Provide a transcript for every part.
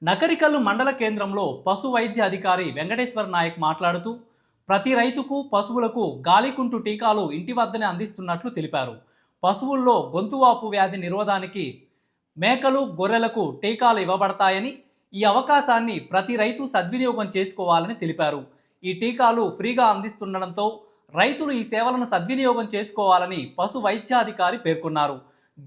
నకరికల్లు మండల కేంద్రంలో పశు వైద్య అధికారి వెంకటేశ్వర నాయక్ మాట్లాడుతూ ప్రతి రైతుకు పశువులకు గాలికుంటు టీకాలు ఇంటి వద్దనే అందిస్తున్నట్లు తెలిపారు. పశువుల్లో గొంతువాపు వ్యాధి నిరోధానికి మేకలు గొర్రెలకు టీకాలు ఇవ్వబడతాయని, ఈ అవకాశాన్ని ప్రతి రైతు సద్వినియోగం చేసుకోవాలని తెలిపారు. ఈ టీకాలు ఫ్రీగా అందిస్తుండడంతో రైతులు ఈ సేవలను సద్వినియోగం చేసుకోవాలని పశు వైద్యాధికారి పేర్కొన్నారు.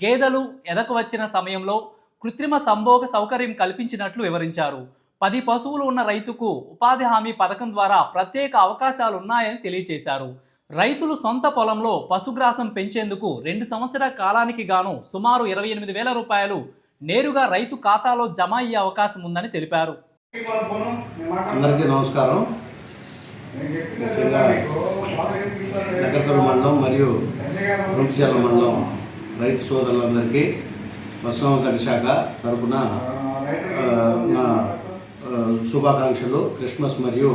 గేదెలు ఎదకు వచ్చిన సమయంలో కృత్రిమ సంభోగ సౌకర్యం కల్పించినట్లు వివరించారు. 10 పశువులు ఉన్న రైతుకు ఉపాధి హామీ పథకం ద్వారా ప్రత్యేక అవకాశాలు ఉన్నాయని తెలియజేశారు. రైతులు సొంత పొలంలో పశుగ్రాసం పెంచేందుకు 2 సంవత్సరాల కాలానికి గాను సుమారు 28,000 రూపాయలు నేరుగా రైతు ఖాతాలో జమ అయ్యే అవకాశం ఉందని తెలిపారు. అందరికీ నమస్కారం. నకరికల్లు మండలం మరియు రొంపిచెర్ల మండలం రైతు సోదరులందరికీ పశుసంవర్ధక శాఖ తరపున నా శుభాకాంక్షలు, క్రిస్మస్ మరియు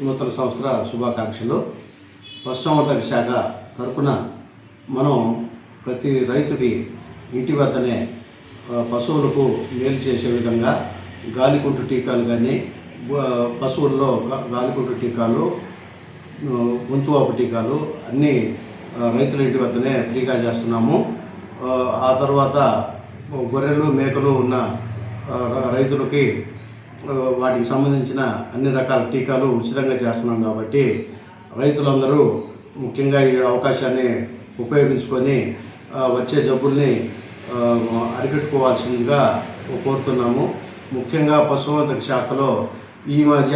నూతన సంవత్సర శుభాకాంక్షలు. పశుసంవర్ధక శాఖ తరపున మనం ప్రతి రైతుకి ఇంటి వద్దనే పశువులకు మేలు చేసే విధంగా గాలికుంటు టీకాలు కానీ, పశువుల్లో గాలికుంటు టీకాలు, గొంతువాపు టీకాలు అన్నీ రైతుల ఇంటి వద్దనే ఫ్రీగా చేస్తున్నాము. ఆ తర్వాత గొర్రెలు మేకలు ఉన్న రైతులకి వాటికి సంబంధించిన అన్ని రకాల టీకాలు ఉచితంగా చేస్తున్నాం. కాబట్టి రైతులందరూ ముఖ్యంగా ఈ అవకాశాన్ని ఉపయోగించుకొని వచ్చే జబ్బుల్ని అరికట్టుకోవాల్సిందిగా కోరుతున్నాము. ముఖ్యంగా పశుసంవర్ధక శాఖలో ఈ మధ్య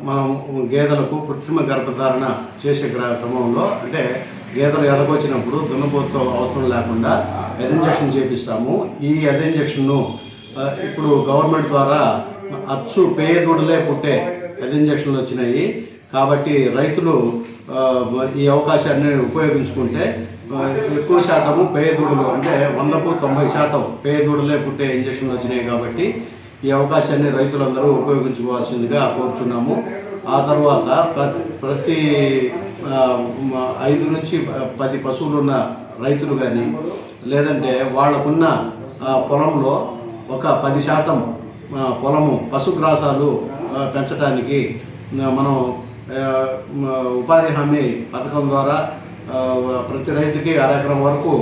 మనం గేదెలకు కృత్రిమ గర్భధారణ చేసే క్రమంలో, అంటే గేదెలు ఎదకొచ్చినప్పుడు దున్నపోతుతో అవసరం లేకుండా ఇంజెక్షన్ చేపిస్తాము. ఈ ఇంజెక్షన్ను ఇప్పుడు గవర్నమెంట్ ద్వారా అచ్చు పేదూడలే పుట్టే ఇంజెక్షన్లు వచ్చినాయి. కాబట్టి రైతులు ఈ అవకాశాన్ని ఉపయోగించుకుంటే ఎక్కువ శాతము పేదూడలు, అంటే 100కు 90% పేదూడలే పుట్టే ఇంజెక్షన్లు వచ్చినాయి. కాబట్టి ఈ అవకాశాన్ని రైతులందరూ ఉపయోగించుకోవాల్సిందిగా కోరుచున్నాము. ఆ తర్వాత ప్రతి 5 నుంచి 10 పశువులు ఉన్న రైతులు కానీ, లేదంటే వాళ్ళకున్న పొలంలో ఒక 10% పొలము పశుగ్రాసాలు పెంచడానికి మనం ఉపాధి హామీ పథకం ద్వారా ప్రతి రైతుకి 1/2 ఎకరం వరకు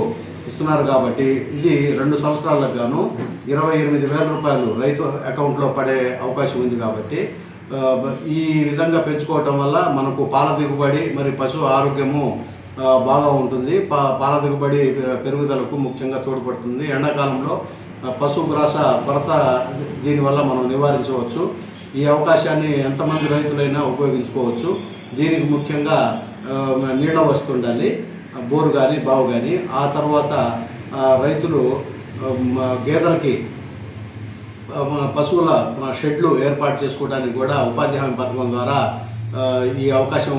ఇస్తున్నారు. కాబట్టి ఇది 2 సంవత్సరాలకు గాను 28,000 రూపాయలు రైతు అకౌంట్లో పడే అవకాశం ఉంది. కాబట్టి ఈ విధంగా పెంచుకోవటం వల్ల మనకు పాల దిగుబడి మరి పశువు ఆరోగ్యము బాగా ఉంటుంది. పాల దిగుబడి పెరుగుదలకు ముఖ్యంగా తోడ్పడుతుంది. ఎండాకాలంలో పశుగ్రాస కొరత దీనివల్ల మనం నివారించవచ్చు. ఈ అవకాశాన్ని ఎంతమంది రైతులైనా ఉపయోగించుకోవచ్చు. దీనికి ముఖ్యంగా నీళ్ళ వస్తుండాలి, బోరు కానీ బావు కానీ. ఆ తర్వాత రైతులు గేదెలకి పశువుల షెడ్లు ఏర్పాటు చేసుకోవడానికి కూడా ఉపాధి హామీ పథకం ద్వారా ఈ అవకాశం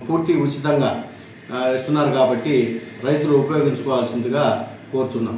పూర్తి ఉచితంగా ఇస్తున్నారు. కాబట్టి రైతులు ఉపయోగించుకోవాల్సిందిగా కోరుచున్నాం.